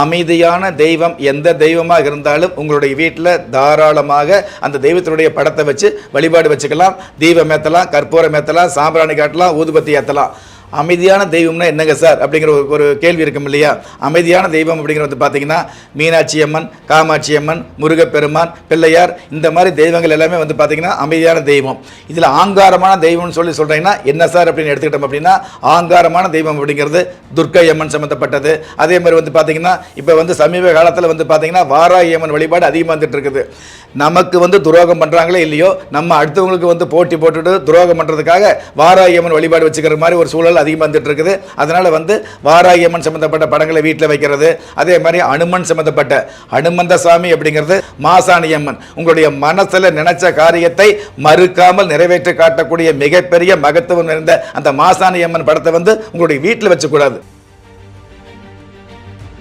அமைதியான தெய்வம் எந்த தெய்வமாக இருந்தாலும் உங்களுடைய வீட்டில் தாராளமாக அந்த தெய்வத்தினுடைய படத்தை வச்சு வழிபாடு வச்சுக்கலாம். தீபம் ஏற்றலாம், கற்பூரம் ஏற்றலாம், சாம்பிராணி காட்டலாம், ஊதுபத்தி ஏற்றலாம். அமைதியான தெய்வம்னா என்னங்க சார் அப்படிங்கிற ஒரு கேள்வி இருக்கும் இல்லையா? அமைதியான தெய்வம் அப்படிங்கிறது பார்த்தீங்கன்னா மீனாட்சி அம்மன், காமாட்சி அம்மன், முருகப்பெருமான், பிள்ளையார், இந்த மாதிரி தெய்வங்கள் எல்லாமே வந்து பார்த்தீங்கன்னா அமைதியான தெய்வம். இதில் ஆங்காரமான தெய்வம்னு சொல்கிறீங்கன்னா என்ன சார் அப்படின்னு எடுத்துக்கிட்டோம் அப்படின்னா, ஆங்காரமான தெய்வம் அப்படிங்கிறது துர்க்கை அம்மன் சம்மந்தப்பட்டது. அதே மாதிரி வந்து பார்த்தீங்கன்னா இப்போ வந்து சமீப காலத்தில் வந்து பார்த்தீங்கன்னா வாராகி அம்மன் வழிபாடு அதிகமாக வந்துட்டு இருக்குது. நமக்கு வந்து துரோகம் பண்ணுறாங்களே இல்லையோ, நம்ம அடுத்தவங்களுக்கு வந்து போட்டி போட்டுட்டு துரோகம் பண்ணுறதுக்காக வாராகி அம்மன் வழிபாடு வச்சுக்கிற மாதிரி ஒரு சூழல் அதிகமாக வந்துட்டு இருக்குது. அதனால வந்து வாராகி அம்மன் சம்பந்தப்பட்ட படங்களை வீட்டில் வைக்கிறது, அதே மாதிரி அனுமன் சம்பந்தப்பட்ட அனுமந்த சாமி அப்படிங்கிறது மாசாணி அம்மன், உங்களுடைய மனசுல நினைச்ச காரியத்தை மறுக்காமல் நிறைவேற்றி காட்டக்கூடிய மிகப்பெரிய மகத்துவம் நிறைந்த அந்த மாசாணி அம்மன் படத்தை வந்து உங்களுடைய வீட்டில் வச்சுக்கூடாது.